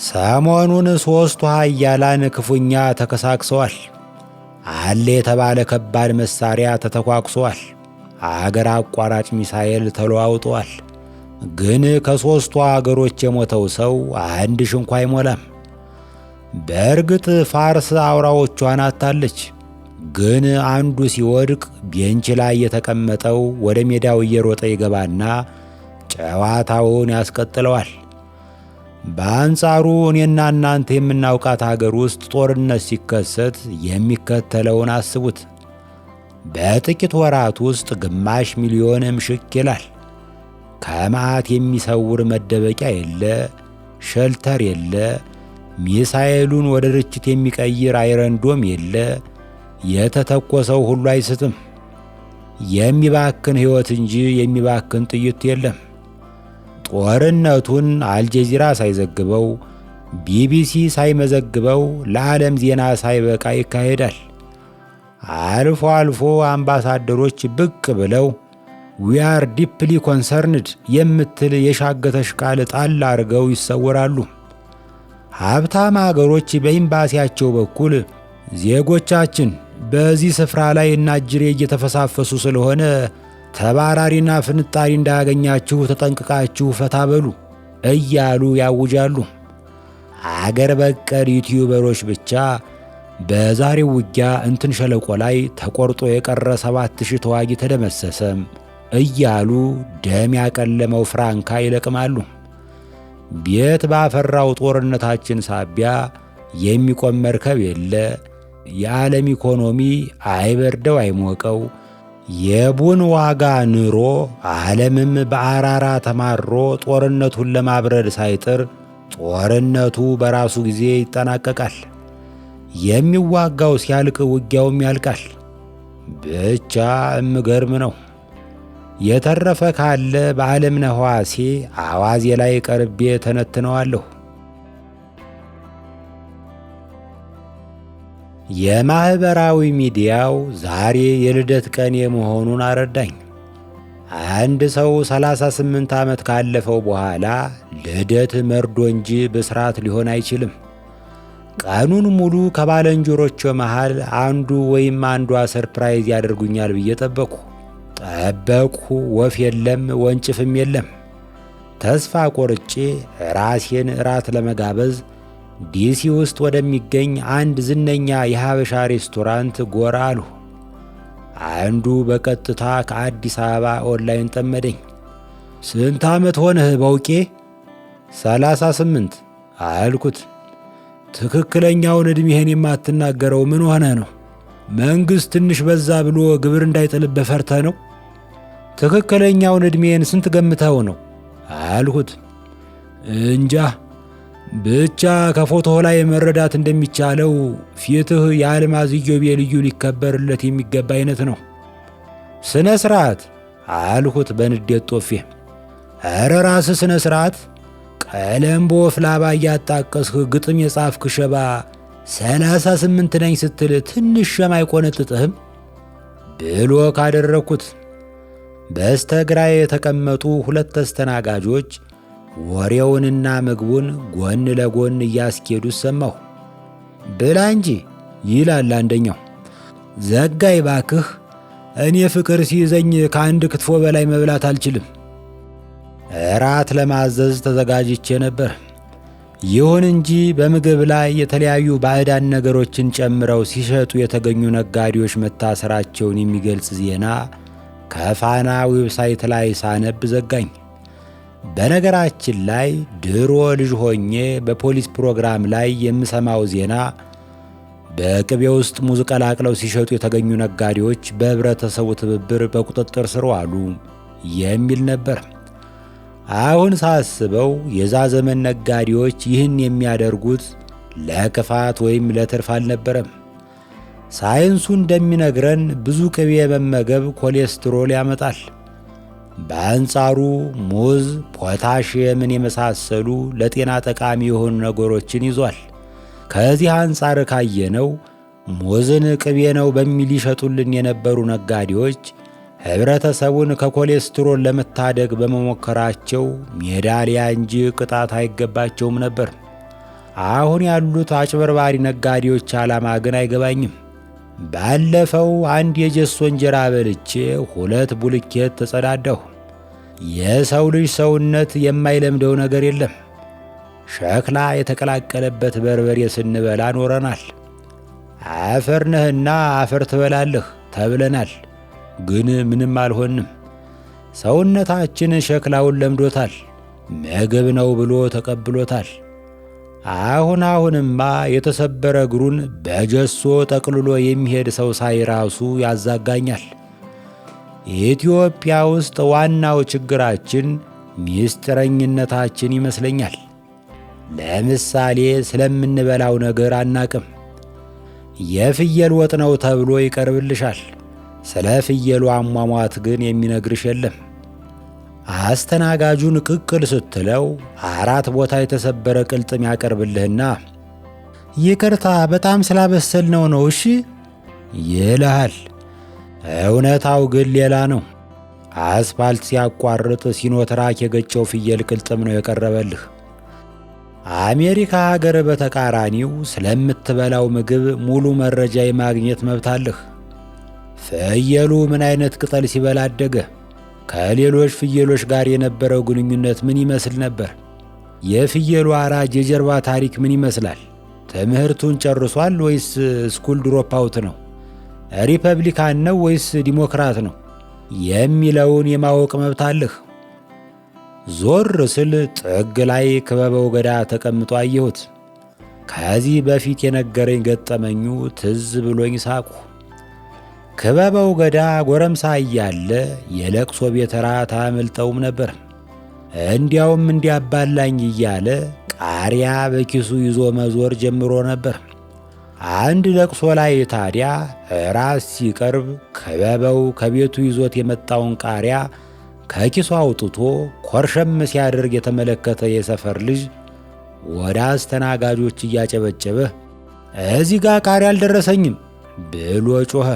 ሰሞኑን ሦስቱ ኃያላን ክፉኛ ተከሳክሰዋል። አለ የተባለ ከባድ መሳሪያ ተተኳኩሰዋል። አገር አቋራጭ ሚሳኤል ተለዋውጠዋል። ግን ከሦስቱ አገሮች የሞተው ሰው አንድ እንኳ አይሞላም። በእርግጥ ፋርስ አውራዎቿን አታለች። ግን አንዱ ሲወድቅ ቤንች ላይ የተቀመጠው ወደ ሜዳው እየሮጠ ይገባና ጨዋታውን ያስቀጥለዋል። በአንጻሩ እኔና እናንተ የምናውቃት አገር ውስጥ ጦርነት ሲከሰት የሚከተለውን አስቡት። በጥቂት ወራት ውስጥ ግማሽ ሚሊዮን እምሽክ ይላል። ከመዓት የሚሰውር መደበቂያ የለ፣ ሸልተር የለ፣ ሚሳኤሉን ወደ ርችት የሚቀይር አይረንዶም የለ። የተተኮሰው ሁሉ አይስትም። የሚባክን ሕይወት እንጂ የሚባክን ጥይት የለም። ጦርነቱን አልጀዚራ ሳይዘግበው፣ ቢቢሲ ሳይመዘግበው፣ ለዓለም ዜና ሳይበቃ ይካሄዳል። አልፎ አልፎ አምባሳደሮች ብቅ ብለው ዊ አር ዲፕሊ ኮንሰርንድ የምትል የሻገተሽ ቃል ጣል አድርገው ይሰወራሉ። ሀብታም አገሮች በኤምባሲያቸው በኩል ዜጎቻችን በዚህ ስፍራ ላይ እናጅሬ እየተፈሳፈሱ ስለሆነ ተባራሪና ፍንጣሪ እንዳያገኛችሁ ተጠንቅቃችሁ ፈታ በሉ እያሉ ያውጃሉ። አገር በቀል ዩቲዩበሮች ብቻ በዛሬው ውጊያ እንትን ሸለቆ ላይ ተቆርጦ የቀረ 7000 ተዋጊ ተደመሰሰም እያሉ ደም ያቀለመው ፍራንካ ይለቅማሉ። ቤት ባፈራው ጦርነታችን ሳቢያ የሚቆም መርከብ የለ። የዓለም ኢኮኖሚ አይበርደው አይሞቀው። የቡን ዋጋ ንሮ ዓለምም በአራራ ተማሮ ጦርነቱን ለማብረድ ሳይጥር ጦርነቱ በራሱ ጊዜ ይጠናቀቃል። የሚዋጋው ሲያልቅ ውጊያውም ያልቃል። ብቻ እምገርም ነው። የተረፈ ካለ በዓለምነህ ዋሴ አዋዜ ላይ ቀርቤ ተነትነዋለሁ። የማኅበራዊ ሚዲያው ዛሬ የልደት ቀን የመሆኑን አረዳኝ። አንድ ሰው 38 ዓመት ካለፈው በኋላ ልደት መርዶ እንጂ ብስራት ሊሆን አይችልም። ቀኑን ሙሉ ከባለንጀሮቼ መሃል አንዱ ወይም አንዷ ሰርፕራይዝ ያደርጉኛል ብዬ ጠበቅሁ። ወፍ የለም፣ ወንጭፍም የለም። ተስፋ ቆርጬ ራሴን እራት ለመጋበዝ ዲሲ ውስጥ ወደሚገኝ አንድ ዝነኛ የሐበሻ ሬስቶራንት ጎራ አልሁ። አንዱ በቀጥታ ከአዲስ አበባ ኦንላይን ጠመደኝ። ስንት ዓመት ሆነህ በውቄ? 38 አልኩት። ትክክለኛውን ዕድሜህን የማትናገረው ምን ሆነህ ነው? መንግሥት ትንሽ በዛ ብሎ ግብር እንዳይጥልብህ ፈርተህ ነው? ትክክለኛውን ዕድሜን ስንት ገምተው ነው አልሁት። እንጃ ብቻ ከፎቶው ላይ መረዳት እንደሚቻለው ፊትህ የአልማዝ ኢዮቤልዩ ሊከበርለት የሚገባ አይነት ነው። ስነ ስርዓት አልሁት በንዴት ጦፌ። ኧረ ራስህ ስነ ስርዓት፣ ቀለም በወፍ ላባ እያጣቀስህ ግጥም የጻፍክ ሸባ 38 ነኝ ስትል ትንሽ ሸማ አይቆነጥጥህም ብሎ ካደረግኩት። በስተግራዬ የተቀመጡ ሁለት ተስተናጋጆች ወሬውንና ምግቡን ጎን ለጎን እያስኬዱ ሰማሁ። ብላ እንጂ ይላል አንደኛው። ዘጋይ ባክህ፣ እኔ ፍቅር ሲይዘኝ ከአንድ ክትፎ በላይ መብላት አልችልም። እራት ለማዘዝ ተዘጋጅቼ ነበር። ይሁን እንጂ በምግብ ላይ የተለያዩ ባዕዳን ነገሮችን ጨምረው ሲሸጡ የተገኙ ነጋዴዎች መታሰራቸውን የሚገልጽ ዜና ከፋና ዌብሳይት ላይ ሳነብ ዘጋኝ። በነገራችን ላይ ድሮ ልጅ ሆኜ በፖሊስ ፕሮግራም ላይ የምሰማው ዜና በቅቤ ውስጥ ሙዝ ቀላቅለው ሲሸጡ የተገኙ ነጋዴዎች በህብረተሰቡ ትብብር በቁጥጥር ስር ዋሉ የሚል ነበር። አሁን ሳስበው የዛ ዘመን ነጋዴዎች ይህን የሚያደርጉት ለክፋት ወይም ለትርፍ አልነበረም። ሳይንሱ እንደሚነግረን ብዙ ቅቤ መመገብ ኮሌስትሮል ያመጣል። በአንጻሩ ሙዝ ፖታሽየምን የመሳሰሉ ለጤና ጠቃሚ የሆኑ ነገሮችን ይዟል። ከዚህ አንጻር ካየነው ሙዝን ቅቤ ነው በሚል ይሸጡልን የነበሩ ነጋዴዎች ህብረተሰቡን ከኮሌስትሮል ለመታደግ በመሞከራቸው ሜዳሊያ እንጂ ቅጣት አይገባቸውም ነበር። አሁን ያሉት አጭበርባሪ ነጋዴዎች ዓላማ ግን አይገባኝም። ባለፈው አንድ የጀሶ እንጀራ በልቼ 2 ቡልኬት ተጸዳዳሁ። የሰው ልጅ ሰውነት የማይለምደው ነገር የለም። ሸክላ የተቀላቀለበት በርበሬ ስንበላ ኖረናል። አፈር ነህና አፈር ትበላለህ ተብለናል። ግን ምንም አልሆንም። ሰውነታችን ሸክላውን ለምዶታል። ምግብ ነው ብሎ ተቀብሎታል። አሁንማ የተሰበረ እግሩን በጀሶ ጠቅልሎ የሚሄድ ሰው ሳይ ራሱ ያዛጋኛል። ኢትዮጵያ ውስጥ ዋናው ችግራችን ሚስጥረኝነታችን ይመስለኛል። ለምሳሌ ስለምንበላው ነገር አናቅም። የፍየል ወጥ ነው ተብሎ ይቀርብልሻል። ስለ ፍየሉ አሟሟት ግን የሚነግርሽ የለም። አስተናጋጁን ቅቅል ስትለው 4 ቦታ የተሰበረ ቅልጥም ያቀርብልህና ይቅርታ በጣም ስላበሰልነው ነው እሺ ይልሃል። እውነታው ግን ሌላ ነው። አስፋልት ሲያቋርጥ ሲኖትራክ የገጨው ፍየል ቅልጥም ነው የቀረበልህ። አሜሪካ ሀገር በተቃራኒው ስለምትበላው ምግብ ሙሉ መረጃ የማግኘት መብት አለህ። ፍየሉ ምን አይነት ቅጠል ሲበላ አደገ? ከሌሎች ፍየሎች ጋር የነበረው ግንኙነት ምን ይመስል ነበር? የፍየሉ አራጅ የጀርባ ታሪክ ምን ይመስላል? ትምህርቱን ጨርሷል ወይስ ስኩል ድሮፕ አውት ነው? ሪፐብሊካን ነው ወይስ ዲሞክራት ነው የሚለውን የማወቅ መብት አለህ። ዞር ስል ጥግ ላይ ክበበው ገዳ ተቀምጦ አየሁት። ከዚህ በፊት የነገረኝ ገጠመኙ ትዝ ብሎኝ ሳቁ። ክበበው ገዳ ጎረምሳ እያለ የለቅሶ ቤት ራት አያመልጠውም ነበር። እንዲያውም እንዲያባላኝ እያለ ቃሪያ በኪሱ ይዞ መዞር ጀምሮ ነበር። አንድ ለቅሶ ላይ ታዲያ ራስ ሲቀርብ ክበበው ከቤቱ ይዞት የመጣውን ቃሪያ ከኪሱ አውጥቶ ኮርሸም ሲያደርግ የተመለከተ የሰፈር ልጅ ወደ አስተናጋጆች እያጨበጨበ እዚህ ጋር ቃሪያ አልደረሰኝም ብሎ ጮኸ።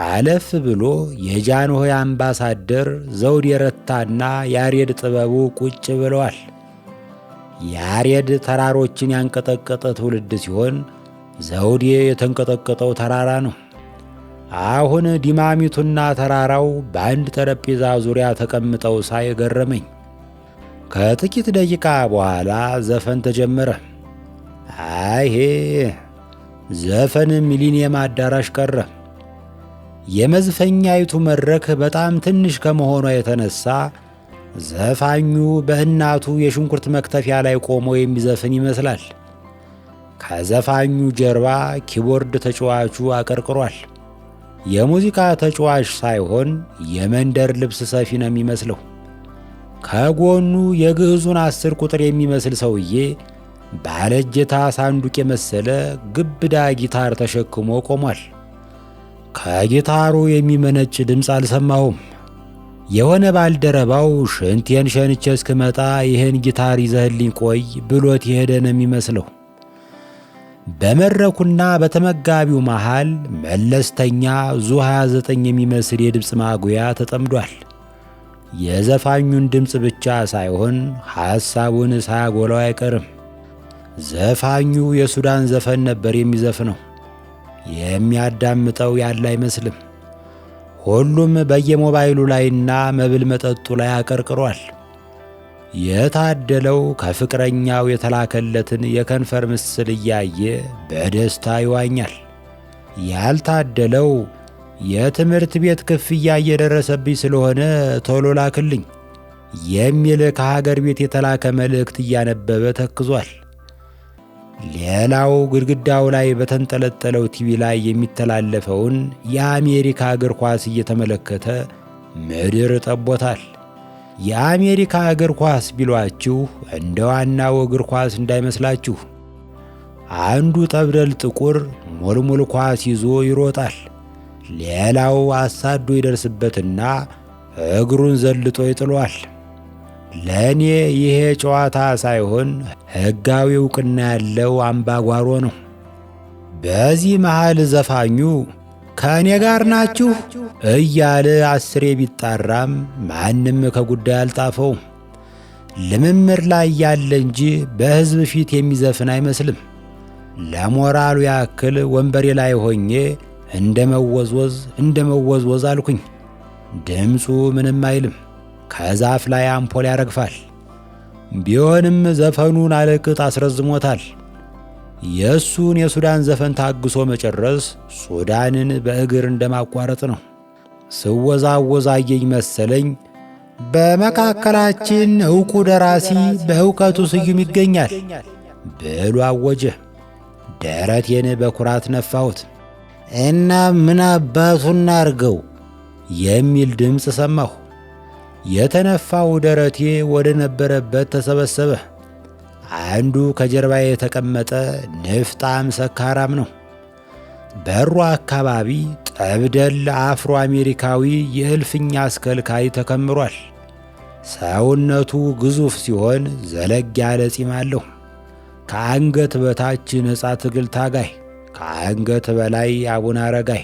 አለፍ ብሎ የጃንሆይ አምባሳደር ዘውድ የረታና ያሬድ ጥበቡ ቁጭ ብለዋል። ያሬድ ተራሮችን ያንቀጠቀጠ ትውልድ ሲሆን ዘውዴ የተንቀጠቀጠው ተራራ ነው። አሁን ዲማሚቱና ተራራው በአንድ ጠረጴዛ ዙሪያ ተቀምጠው ሳይ ገረመኝ። ከጥቂት ደቂቃ በኋላ ዘፈን ተጀመረ። አይሄ ዘፈን ሚሊኒየም አዳራሽ ቀረ። የመዝፈኛይቱ መድረክ በጣም ትንሽ ከመሆኗ የተነሳ ዘፋኙ በእናቱ የሽንኩርት መክተፊያ ላይ ቆሞ የሚዘፍን ይመስላል። ከዘፋኙ ጀርባ ኪቦርድ ተጫዋቹ አቀርቅሯል። የሙዚቃ ተጫዋች ሳይሆን የመንደር ልብስ ሰፊ ነው የሚመስለው። ከጎኑ የግዕዙን 10 ቁጥር የሚመስል ሰውዬ ባለእጀታ ሳንዱቅ የመሰለ ግብዳ ጊታር ተሸክሞ ቆሟል። ከጊታሩ የሚመነጭ ድምፅ አልሰማሁም። የሆነ ባልደረባው ሽንቴን ሸንቼ እስክመጣ ይህን ጊታር ይዘህልኝ ቆይ ብሎት የሄደ ነው የሚመስለው። በመድረኩና በተመጋቢው መሃል መለስተኛ ዙ 29 የሚመስል የድምፅ ማጉያ ተጠምዷል። የዘፋኙን ድምፅ ብቻ ሳይሆን ሐሳቡን ሳያጎላው አይቀርም። ዘፋኙ የሱዳን ዘፈን ነበር የሚዘፍነው። የሚያዳምጠው ያለ አይመስልም። ሁሉም በየሞባይሉ ላይና መብል መጠጡ ላይ አቀርቅሯል። የታደለው ከፍቅረኛው የተላከለትን የከንፈር ምስል እያየ በደስታ ይዋኛል። ያልታደለው የትምህርት ቤት ክፍያ እየደረሰብኝ ስለሆነ ቶሎ ላክልኝ የሚል ከሀገር ቤት የተላከ መልእክት እያነበበ ተክዟል። ሌላው ግድግዳው ላይ በተንጠለጠለው ቲቪ ላይ የሚተላለፈውን የአሜሪካ እግር ኳስ እየተመለከተ ምድር ጠቦታል። የአሜሪካ እግር ኳስ ቢሏችሁ እንደ ዋናው እግር ኳስ እንዳይመስላችሁ። አንዱ ጠብደል ጥቁር ሞልሞል ኳስ ይዞ ይሮጣል። ሌላው አሳዶ ይደርስበትና እግሩን ዘልጦ ይጥሏል። ለእኔ ይሄ ጨዋታ ሳይሆን ሕጋዊ ዕውቅና ያለው አምባጓሮ ነው። በዚህ መሃል ዘፋኙ ከእኔ ጋር ናችሁ እያለ 10 ቢጣራም ማንም ከጉዳይ አልጣፈውም። ልምምድ ላይ ያለ እንጂ በሕዝብ ፊት የሚዘፍን አይመስልም። ለሞራሉ ያክል ወንበሬ ላይ ሆኜ እንደ መወዝወዝ አልኩኝ። ድምፁ ምንም አይልም። ከዛፍ ላይ አምፖል ያረግፋል። ቢሆንም ዘፈኑን አለቅጥ አስረዝሞታል። የእሱን የሱዳን ዘፈን ታግሶ መጨረስ ሱዳንን በእግር እንደማቋረጥ ነው። ስወዛወዝ አየኝ መሰለኝ። በመካከላችን ዕውቁ ደራሲ በእውቀቱ ስዩም ይገኛል ብሎ አወጀ። ደረቴን በኩራት ነፋሁት። እና ምን አባቱን አርገው የሚል ድምፅ ሰማሁ። የተነፋው ደረቴ ወደ ነበረበት ተሰበሰበ። አንዱ ከጀርባዬ የተቀመጠ ንፍጣም ሰካራም ነው። በሩ አካባቢ ጠብደል አፍሮ አሜሪካዊ የእልፍኝ አስከልካይ ተከምሯል። ሰውነቱ ግዙፍ ሲሆን ዘለግ ያለ ጺም አለው። ከአንገት በታች ነጻ ትግል ታጋይ፣ ከአንገት በላይ አቡነ አረጋይ።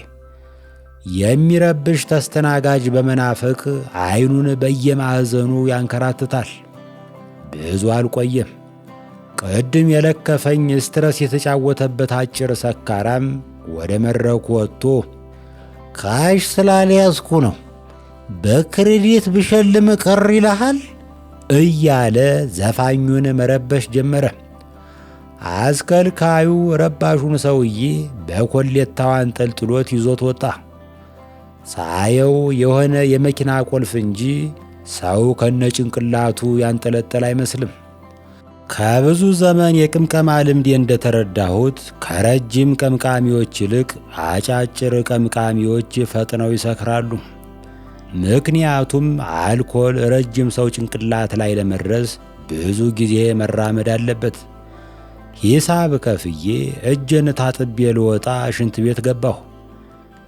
የሚረብሽ ተስተናጋጅ በመናፈቅ ዓይኑን በየማዕዘኑ ያንከራትታል። ብዙ አልቆየም። ቅድም የለከፈኝ ስትረስ የተጫወተበት አጭር ሰካራም ወደ መድረኩ ወጥቶ ካሽ ስላልያዝኩ ነው፣ በክሬዲት ብሸልም ቅር ይልሃል እያለ ዘፋኙን መረበሽ ጀመረ። አስከልካዩ ረባሹን ሰውዬ በኮሌታው አንጠልጥሎት ይዞት ወጣ። ሳየው የሆነ የመኪና ቁልፍ እንጂ ሰው ከነጭንቅላቱ ያንጠለጠለ አይመስልም። ከብዙ ዘመን የቅምቀማ ልምዴ እንደተረዳሁት ከረጅም ቀምቃሚዎች ይልቅ አጫጭር ቀምቃሚዎች ፈጥነው ይሰክራሉ። ምክንያቱም አልኮል ረጅም ሰው ጭንቅላት ላይ ለመድረስ ብዙ ጊዜ መራመድ አለበት። ሂሳብ ከፍዬ እጄን ታጥቤ ልወጣ ሽንት ቤት ገባሁ።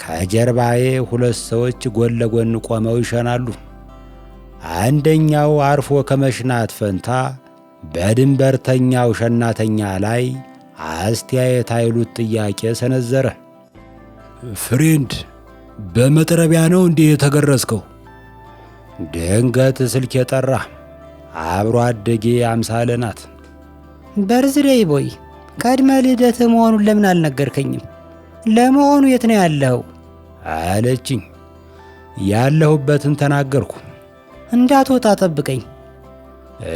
ከጀርባዬ ሁለት ሰዎች ጎን ለጎን ቆመው ይሸናሉ። አንደኛው አርፎ ከመሽናት ፈንታ በድንበርተኛው ሸናተኛ ላይ አስተያየት አይሉት ጥያቄ ሰነዘረ። ፍሬንድ፣ በመጥረቢያ ነው እንዴ የተገረዝከው? ድንገት ስልክ የጠራ አብሮ አደጌ አምሳለ ናት። በርዝዴይ ቦይ፣ ቀድመ ልደት መሆኑን ለምን አልነገርከኝም? ለመሆኑ የት ነው ያለው አለችኝ። ያለሁበትን ተናገርኩ። እንዳትወጣ ጠብቀኝ።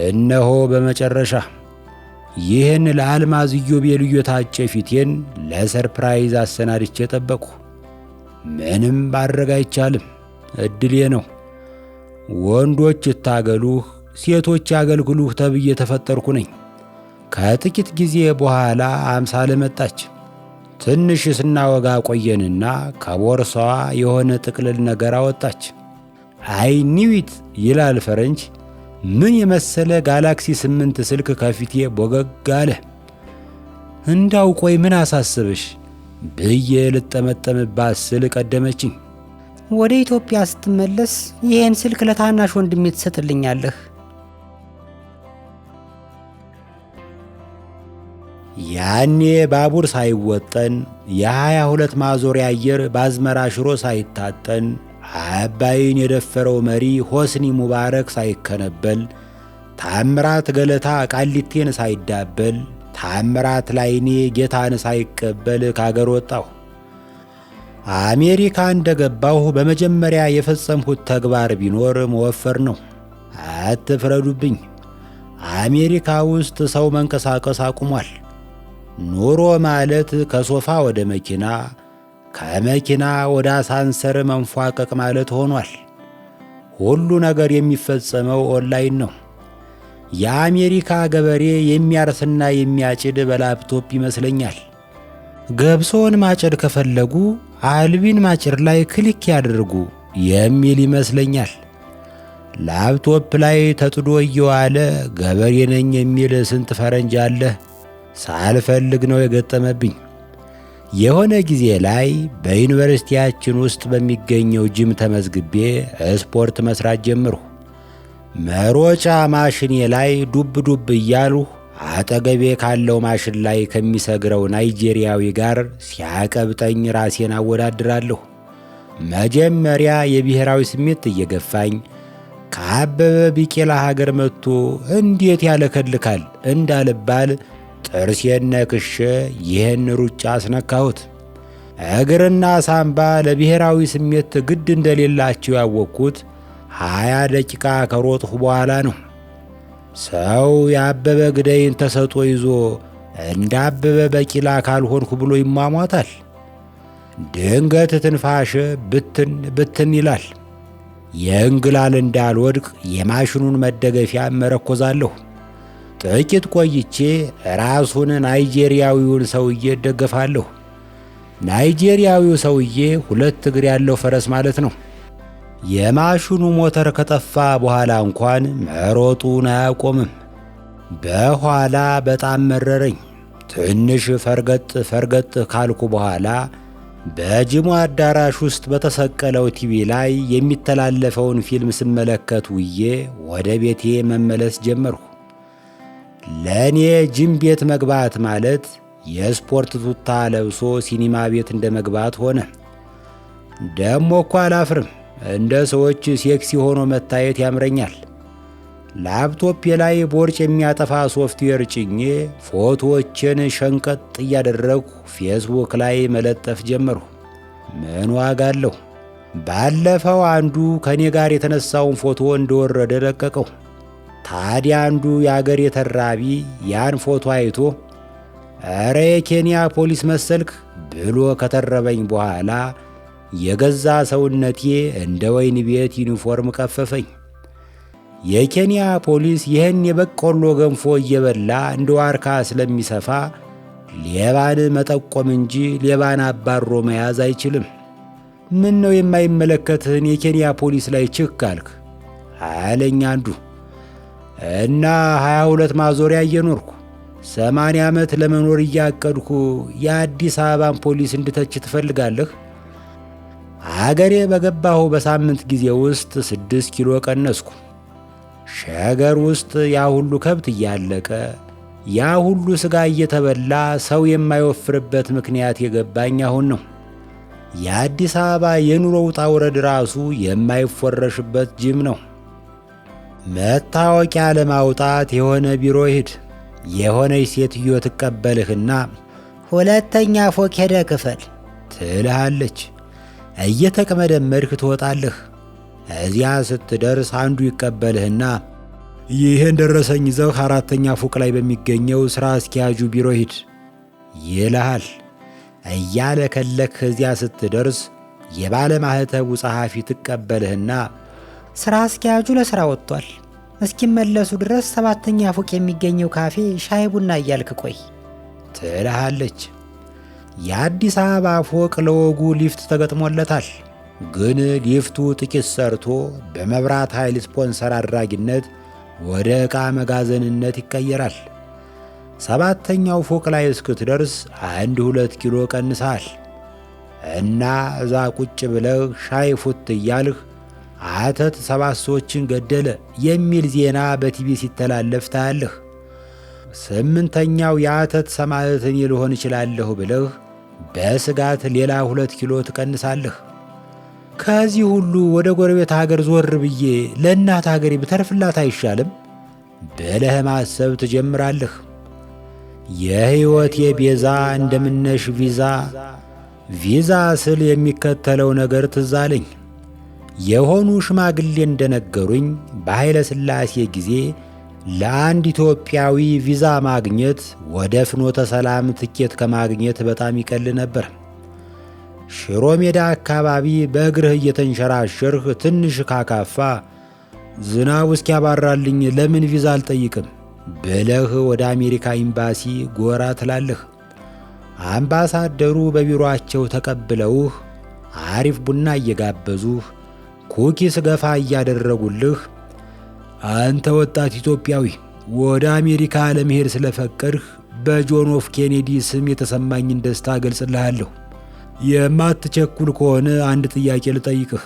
እነሆ በመጨረሻ ይህን ለአልማዝ ኢዮቤልዩ የታጨ ፊቴን ለሰርፕራይዝ አሰናድቼ ጠበቅሁ። ምንም ማድረግ አይቻልም፣ ዕድሌ ነው። ወንዶች ይታገሉህ፣ ሴቶች ያገልግሉህ ተብዬ ተፈጠርኩ ነኝ። ከጥቂት ጊዜ በኋላ አምሳለ መጣች። ትንሽ ስናወጋ ቆየንና ከቦርሳዋ የሆነ ጥቅልል ነገር አወጣች። አይ ኒዊት ይላል ፈረንጅ። ምን የመሰለ ጋላክሲ 8 ስልክ ከፊቴ ቦገግ አለ። እንዳው ቆይ ምን አሳስብሽ ብዬ ልጠመጠምባት ስል ቀደመችኝ። ወደ ኢትዮጵያ ስትመለስ ይህን ስልክ ለታናሽ ወንድሜ ትሰጥልኛለህ። ያኔ ባቡር ሳይወጠን የ22 ማዞሪያ አየር በአዝመራ ሽሮ ሳይታጠን አባይን የደፈረው መሪ ሆስኒ ሙባረክ ሳይከነበል ታምራት ገለታ ቃሊቴን ሳይዳበል ታምራት ላይኔ ጌታን ሳይቀበል ካገር ወጣሁ። አሜሪካ እንደገባሁ በመጀመሪያ የፈጸምሁት ተግባር ቢኖር መወፈር ነው። አትፍረዱብኝ። አሜሪካ ውስጥ ሰው መንቀሳቀስ አቁሟል። ኑሮ ማለት ከሶፋ ወደ መኪና፣ ከመኪና ወደ አሳንሰር መንፏቀቅ ማለት ሆኗል። ሁሉ ነገር የሚፈጸመው ኦንላይን ነው። የአሜሪካ ገበሬ የሚያርስና የሚያጭድ በላፕቶፕ ይመስለኛል። ገብሶን ማጨድ ከፈለጉ አልቢን ማጭድ ላይ ክሊክ ያድርጉ የሚል ይመስለኛል። ላፕቶፕ ላይ ተጥዶ እየዋለ ገበሬ ነኝ የሚል ስንት ፈረንጅ አለ። ሳልፈልግ ነው የገጠመብኝ። የሆነ ጊዜ ላይ በዩኒቨርሲቲያችን ውስጥ በሚገኘው ጂም ተመዝግቤ ስፖርት መስራት ጀምሩ። መሮጫ ማሽኔ ላይ ዱብ ዱብ እያሉ አጠገቤ ካለው ማሽን ላይ ከሚሰግረው ናይጄሪያዊ ጋር ሲያቀብጠኝ ራሴን አወዳድራለሁ። መጀመሪያ የብሔራዊ ስሜት እየገፋኝ ከአበበ ቢቂላ ሀገር መጥቶ እንዴት ያለከልካል እንዳልባል ጥርሴን ነክሼ ይህን ሩጫ አስነካሁት። እግርና ሳምባ ለብሔራዊ ስሜት ግድ እንደሌላቸው ያወቅኩት 20 ደቂቃ ከሮጥሁ በኋላ ነው። ሰው የአበበ ግዳይን ተሰጦ ይዞ እንደ አበበ ቢቂላ ካልሆንኩ ብሎ ይሟሟታል። ድንገት ትንፋሽ ብትን ብትን ይላል። የእንግላል እንዳልወድቅ የማሽኑን መደገፊያ መረኮዛለሁ። ጥቂት ቆይቼ ራሱን ናይጄሪያዊውን ሰውዬ እደገፋለሁ። ናይጄሪያዊው ሰውዬ 2 እግር ያለው ፈረስ ማለት ነው። የማሽኑ ሞተር ከጠፋ በኋላ እንኳን መሮጡን አያቆምም። በኋላ በጣም መረረኝ። ትንሽ ፈርገጥ ካልኩ በኋላ በጅሙ አዳራሽ ውስጥ በተሰቀለው ቲቪ ላይ የሚተላለፈውን ፊልም ስመለከት ውዬ ወደ ቤቴ መመለስ ጀመርሁ። ለእኔ ጅም ቤት መግባት ማለት የስፖርት ቱታ ለብሶ ሲኒማ ቤት እንደ መግባት ሆነ። ደሞ እኮ አላፍርም። እንደ ሰዎች ሴክሲ ሆኖ መታየት ያምረኛል። ላፕቶፔ ላይ ቦርጭ የሚያጠፋ ሶፍትዌር ጭኜ ፎቶዎችን ሸንቀጥ እያደረግሁ ፌስቡክ ላይ መለጠፍ ጀመርሁ። ምን ዋጋ አለሁ? ባለፈው አንዱ ከኔ ጋር የተነሳውን ፎቶ እንደወረደ ለቀቀው። ታዲያ አንዱ የአገር የተራቢ ያን ፎቶ አይቶ እረ የኬንያ ፖሊስ መሰልክ ብሎ ከተረበኝ በኋላ የገዛ ሰውነቴ እንደ ወይን ቤት ዩኒፎርም ቀፈፈኝ። የኬንያ ፖሊስ ይህን የበቆሎ ገንፎ እየበላ እንደ ዋርካ ስለሚሰፋ ሌባን መጠቆም እንጂ ሌባን አባሮ መያዝ አይችልም። ምን ነው የማይመለከትህን የኬንያ ፖሊስ ላይ ችክ አልክ አለኝ አንዱ። እና 22 ማዞሪያ እየኖርኩ 80 ዓመት ለመኖር እያቀድኩ የአዲስ አበባን ፖሊስ እንድተች ትፈልጋለህ? አገሬ በገባሁ በሳምንት ጊዜ ውስጥ 6 ኪሎ ቀነስኩ። ሸገር ውስጥ ያ ሁሉ ከብት እያለቀ ያ ሁሉ ሥጋ እየተበላ ሰው የማይወፍርበት ምክንያት የገባኝ አሁን ነው። የአዲስ አበባ የኑሮ ውጣ ውረድ ራሱ የማይፎረሽበት ጅም ነው። መታወቂያ ለማውጣት የሆነ ቢሮ ሂድ። የሆነች ሴትዮ ትቀበልህና 2ኛ ፎቅ ሄደ ክፈል ትልሃለች። እየተቅመደመድህ ትወጣለህ። እዚያ ስትደርስ አንዱ ይቀበልህና ይህን ደረሰኝ ይዘህ 4ኛ ፎቅ ላይ በሚገኘው ሥራ አስኪያጁ ቢሮ ሂድ ይልሃል። እያለከለክ እዚያ ስትደርስ የባለ ማኅተቡ ጸሐፊ ትቀበልህና ሥራ አስኪያጁ ለሥራ ወጥቷል፣ እስኪመለሱ ድረስ 7ኛ ፎቅ የሚገኘው ካፌ ሻይ ቡና እያልክ ቆይ ትልሃለች። የአዲስ አበባ ፎቅ ለወጉ ሊፍት ተገጥሞለታል። ግን ሊፍቱ ጥቂት ሰርቶ በመብራት ኃይል ስፖንሰር አድራጊነት ወደ ዕቃ መጋዘንነት ይቀየራል። 7ኛው ፎቅ ላይ እስክትደርስ 1-2 ኪሎ ቀንሰሃል እና እዛ ቁጭ ብለህ ሻይ ፉት እያልህ አተት 7 ሰዎችን ገደለ የሚል ዜና በቲቪ ሲተላለፍ ታያለህ። 8ኛው የአተት ሰማዕት እኔ ልሆን እችላለሁ ብለህ በስጋት ሌላ 2 ኪሎ ትቀንሳለህ። ከዚህ ሁሉ ወደ ጎረቤት ሀገር ዞር ብዬ ለእናት ሀገሬ ብተርፍላት አይሻልም ብለህ ማሰብ ትጀምራለህ። የሕይወቴ ቤዛ እንደምነሽ ቪዛ ስል የሚከተለው ነገር ትዝ አለኝ። የሆኑ ሽማግሌ እንደነገሩኝ በኃይለ ሥላሴ ጊዜ ለአንድ ኢትዮጵያዊ ቪዛ ማግኘት ወደ ፍኖተ ሰላም ትኬት ከማግኘት በጣም ይቀል ነበር። ሽሮ ሜዳ አካባቢ በእግርህ እየተንሸራሸርህ ትንሽ ካካፋ ዝናቡ እስኪያባራልኝ ለምን ቪዛ አልጠይቅም ብለህ ወደ አሜሪካ ኤምባሲ ጎራ ትላለህ። አምባሳደሩ በቢሮአቸው ተቀብለውህ አሪፍ ቡና እየጋበዙህ ኩኪስ ገፋ እያደረጉልህ አንተ ወጣት ኢትዮጵያዊ ወደ አሜሪካ ለመሄድ ስለፈቀድህ በጆን ኤፍ ኬኔዲ ስም የተሰማኝን ደስታ ገልጽልሃለሁ። የማትቸኩል ከሆነ አንድ ጥያቄ ልጠይቅህ።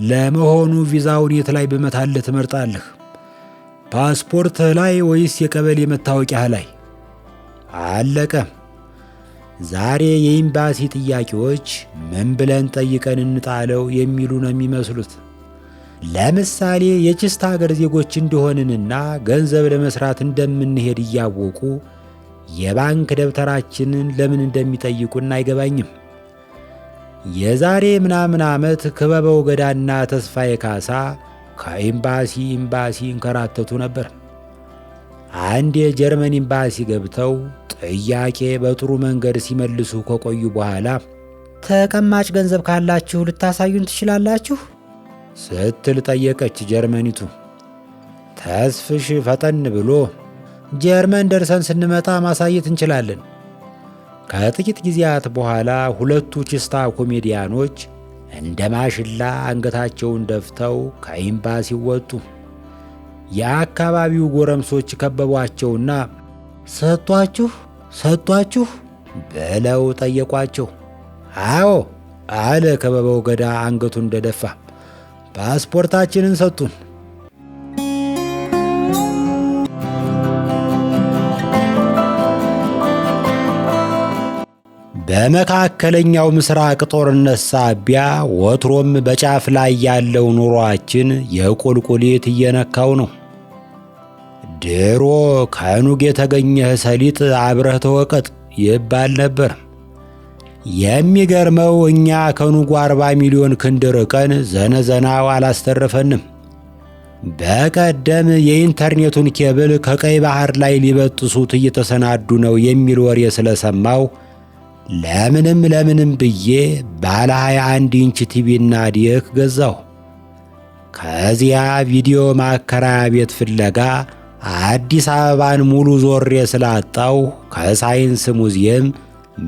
ለመሆኑ ቪዛውን የት ላይ በመታለህ ትመርጣለህ? ፓስፖርትህ ላይ ወይስ የቀበሌ መታወቂያህ ላይ? አለቀ። ዛሬ የኤምባሲ ጥያቄዎች ምን ብለን ጠይቀን እንጣለው የሚሉ ነው የሚመስሉት። ለምሳሌ የችስት ሀገር ዜጎች እንደሆንንና ገንዘብ ለመስራት እንደምንሄድ እያወቁ የባንክ ደብተራችንን ለምን እንደሚጠይቁን አይገባኝም። የዛሬ ምናምን ዓመት ክበበው ገዳና ተስፋዬ ካሳ ከኤምባሲ ኤምባሲ እንከራተቱ ነበር። አንድ የጀርመን ኤምባሲ ገብተው ጥያቄ በጥሩ መንገድ ሲመልሱ ከቆዩ በኋላ ተቀማጭ ገንዘብ ካላችሁ ልታሳዩን ትችላላችሁ ስትል ጠየቀች ጀርመኒቱ። ተስፍሽ ፈጠን ብሎ ጀርመን ደርሰን ስንመጣ ማሳየት እንችላለን። ከጥቂት ጊዜያት በኋላ ሁለቱ ችስታ ኮሜዲያኖች እንደ ማሽላ አንገታቸውን ደፍተው ከኤምባሲው ወጡ። የአካባቢው ጎረምሶች ከበቧቸውና ሰጧችሁ ብለው ጠየቋቸው። አዎ አለ ክበበው ገዳ አንገቱን እንደደፋ። ፓስፖርታችንን ሰጡን። በመካከለኛው ምስራቅ ጦርነት ሳቢያ ወትሮም በጫፍ ላይ ያለው ኑሯችን የቁልቁሊት እየነካው ነው። ድሮ ከኑግ የተገኘህ ሰሊጥ አብረህ ተወቀጥ ይባል ነበር። የሚገርመው እኛ ከኑጉ 40 ሚሊዮን ክንድ ርቀን ዘነዘናው አላስተረፈንም። በቀደም የኢንተርኔቱን ኬብል ከቀይ ባህር ላይ ሊበጥሱት እየተሰናዱ ነው የሚል ወሬ ስለሰማው ለምንም ብዬ ባለ 21 ኢንች ቲቪና ዲክ ገዛሁ። ከዚያ ቪዲዮ ማከራያ ቤት ፍለጋ አዲስ አበባን ሙሉ ዞሬ ስላጣው ከሳይንስ ሙዚየም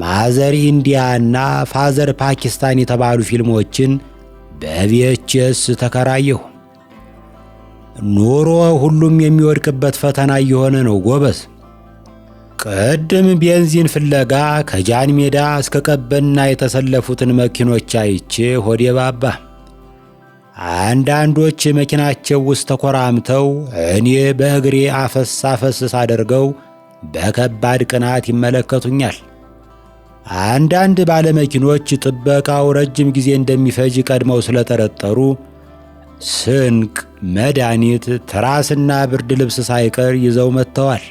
ማዘር ኢንዲያና ፋዘር ፓኪስታን የተባሉ ፊልሞችን በቪኤችኤስ ተከራየሁ። ኑሮ ሁሉም የሚወድቅበት ፈተና እየሆነ ነው ጎበዝ። ቅድም ቤንዚን ፍለጋ ከጃን ሜዳ እስከ ቀበና የተሰለፉትን መኪኖች አይቼ ሆዴ ባባ። አንዳንዶች መኪናቸው ውስጥ ተኮራምተው እኔ በእግሬ አፈስ ሳደርገው በከባድ ቅናት ይመለከቱኛል። አንዳንድ ባለመኪኖች ጥበቃው ረጅም ጊዜ እንደሚፈጅ ቀድመው ስለጠረጠሩ ስንቅ፣ መድኃኒት፣ ትራስና ብርድ ልብስ ሳይቀር ይዘው መጥተዋል።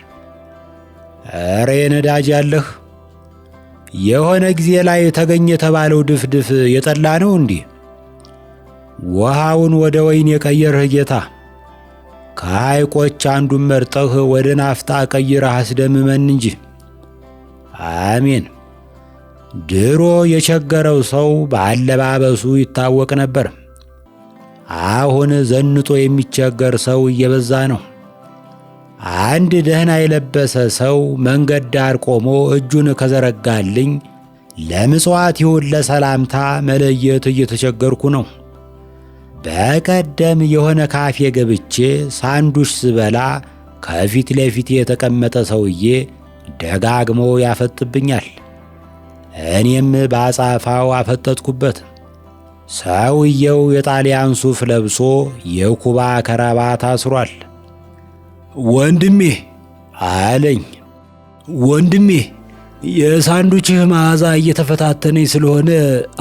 እሬ ነዳጅ ያለህ የሆነ ጊዜ ላይ ተገኘ የተባለው ድፍድፍ የጠላ ነው እንዲህ? ውሃውን ወደ ወይን የቀየርህ ጌታ፣ ከሐይቆች አንዱን መርጠህ ወደ ናፍጣ ቀይረህ አስደምመን እንጂ። አሜን። ድሮ የቸገረው ሰው በአለባበሱ ይታወቅ ነበር። አሁን ዘንጦ የሚቸገር ሰው እየበዛ ነው። አንድ ደህና የለበሰ ሰው መንገድ ዳር ቆሞ እጁን ከዘረጋልኝ ለምጽዋት ይሁን ለሰላምታ መለየት እየተቸገርኩ ነው። በቀደም የሆነ ካፌ ገብቼ ሳንዱሽ ስበላ ከፊት ለፊት የተቀመጠ ሰውዬ ደጋግሞ ያፈጥብኛል። እኔም ባጻፋው አፈጠጥኩበት። ሰውየው የጣሊያን ሱፍ ለብሶ የኩባ ከረባት አስሯል። ወንድሜ አለኝ። ወንድሜ የሳንዱችህ መዓዛ እየተፈታተነኝ ስለሆነ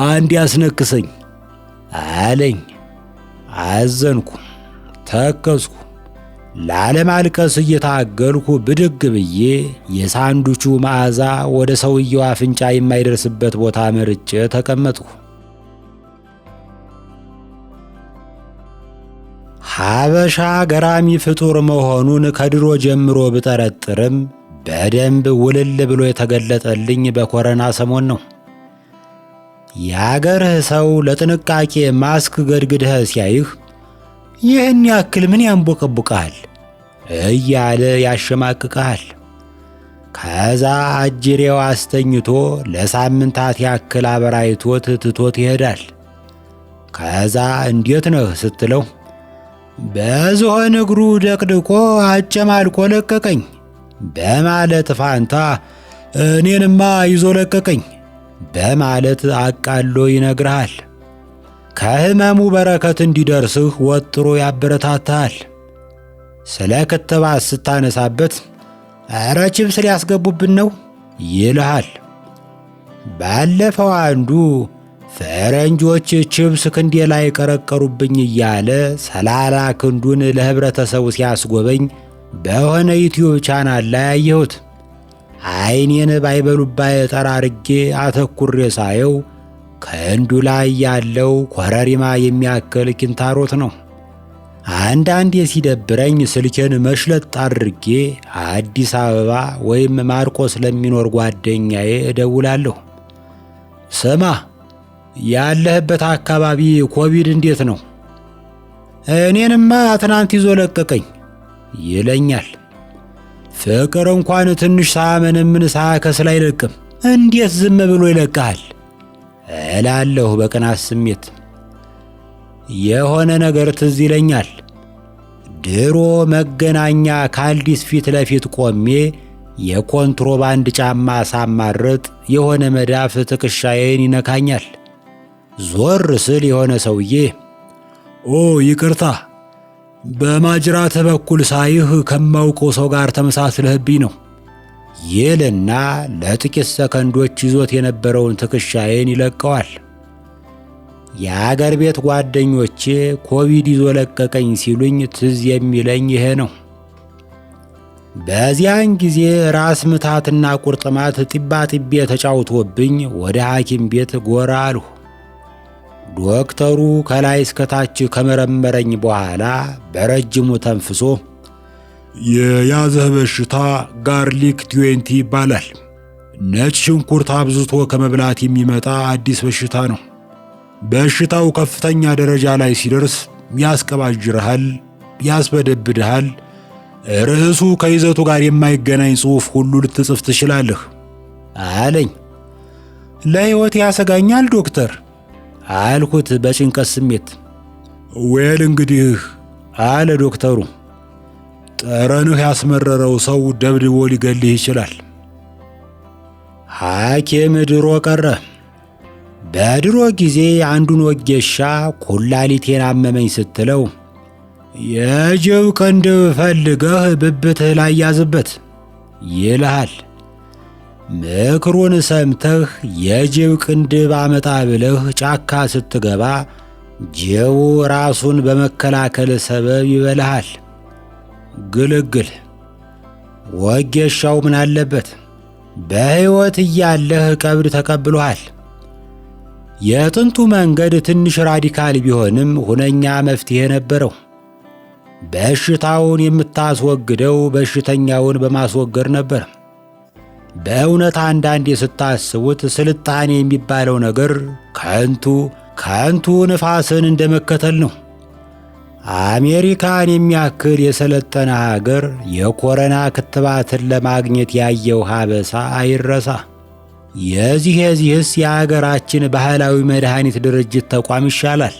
አንድ ያስነክሰኝ አለኝ። አዘንኩ፣ ተከዝኩ። ላለማልቀስ እየታገልኩ ብድግ ብዬ የሳንዱቹ መዓዛ ወደ ሰውየው አፍንጫ የማይደርስበት ቦታ መርጬ ተቀመጥኩ። ሀበሻ ገራሚ ፍጡር መሆኑን ከድሮ ጀምሮ ብጠረጥርም በደንብ ውልል ብሎ የተገለጠልኝ በኮረና ሰሞን ነው። የአገርህ ሰው ለጥንቃቄ ማስክ ገድግድህ ሲያይህ ይህን ያክል ምን ያንቦቀቡቃል እያለ ያሸማቅቃል። ከዛ አጅሬው አስተኝቶ ለሳምንታት ያክል አበራይቶት ትቶት ይሄዳል። ከዛ እንዴት ነህ ስትለው በዝሆን እግሩ ደቅድቆ አጨማልቆ ለቀቀኝ በማለት ፋንታ እኔንማ ይዞ ለቀቀኝ በማለት አቃሎ ይነግርሃል። ከህመሙ በረከት እንዲደርስህ ወጥሮ ያበረታታል። ስለ ክትባት ስታነሳበት ኧረ ችፕስ ሊያስገቡብን ነው ይልሃል። ባለፈው አንዱ ፈረንጆች ችብስ ክንዴ ላይ ቀረቀሩብኝ እያለ ሰላላ ክንዱን ለህብረተሰቡ ሲያስጎበኝ በሆነ ዩቲዩብ ቻናል ላይ አየሁት። ዓይኔን ባይበሉባይ ጠራርጌ አተኩሬ ሳየው ክንዱ ላይ ያለው ኮረሪማ የሚያክል ኪንታሮት ነው። አንዳንዴ ሲደብረኝ ስልኬን መሽለጥ አድርጌ አዲስ አበባ ወይም ማርቆስ ለሚኖር ጓደኛዬ እደውላለሁ። ስማ፣ ያለህበት አካባቢ ኮቪድ እንዴት ነው? እኔንማ ትናንት ይዞ ለቀቀኝ ይለኛል። ፍቅር እንኳን ትንሽ ሳያመነምን ሳያከስል አይለቅም፣ እንዴት ዝም ብሎ ይለቅሃል? እላለሁ በቅናት ስሜት። የሆነ ነገር ትዝ ይለኛል። ድሮ መገናኛ ካልዲስ ፊት ለፊት ቆሜ የኮንትሮባንድ ጫማ ሳማርጥ የሆነ መዳፍ ትከሻዬን ይነካኛል። ዞር ስል የሆነ ሰውዬ ኦ ይቅርታ፣ በማጅራት በኩል ሳይህ ከማውቀው ሰው ጋር ተመሳስለህብኝ ነው ይልና ለጥቂት ሰከንዶች ይዞት የነበረውን ትከሻዬን ይለቀዋል። የአገር ቤት ጓደኞቼ ኮቪድ ይዞ ለቀቀኝ ሲሉኝ ትዝ የሚለኝ ይሄ ነው። በዚያን ጊዜ ራስ ምታትና ቁርጥማት ጢባጢቤ ተጫውቶብኝ ወደ ሐኪም ቤት ጎራ አልሁ። ዶክተሩ ከላይ እስከታች ከመረመረኝ በኋላ በረጅሙ ተንፍሶ የያዘህ በሽታ ጋርሊክ 20 ይባላል። ነጭ ሽንኩርት አብዝቶ ከመብላት የሚመጣ አዲስ በሽታ ነው። በሽታው ከፍተኛ ደረጃ ላይ ሲደርስ ያስቀባጅርሃል፣ ያስበደብድሃል። ርዕሱ ከይዘቱ ጋር የማይገናኝ ጽሑፍ ሁሉ ልትጽፍ ትችላለህ አለኝ። ለሕይወት ያሰጋኛል ዶክተር አልኩት በጭንቀት ስሜት። ወል እንግዲህ አለ ዶክተሩ፣ ጠረንህ ያስመረረው ሰው ደብድቦ ሊገልህ ይችላል። ሐኪም ድሮ ቀረ። በድሮ ጊዜ አንዱን ወጌሻ ኩላሊቴን አመመኝ ስትለው የጅብ ቅንድብ ፈልገህ ብብትህ ላይ ያዝበት ይልሃል። ምክሩን ሰምተህ የጅብ ቅንድብ አመጣ ብለህ ጫካ ስትገባ ጅቡ ራሱን በመከላከል ሰበብ ይበልሃል። ግልግል። ወጌሻው ምን አለበት? በሕይወት እያለህ ቀብድ ተቀብሎሃል። የጥንቱ መንገድ ትንሽ ራዲካል ቢሆንም ሁነኛ መፍትሄ ነበረው። በሽታውን የምታስወግደው በሽተኛውን በማስወገድ ነበር። በእውነት አንዳንዴ ስታስቡት ስልጣኔ የሚባለው ነገር ከንቱ ንፋስን እንደመከተል ነው። አሜሪካን የሚያክል የሰለጠነ ሀገር የኮሮና ለማግኘት ያየው ሀበሳ አይረሳ። የዚህስ የሀገራችን ባህላዊ መድኃኒት ድርጅት ተቋም ይሻላል።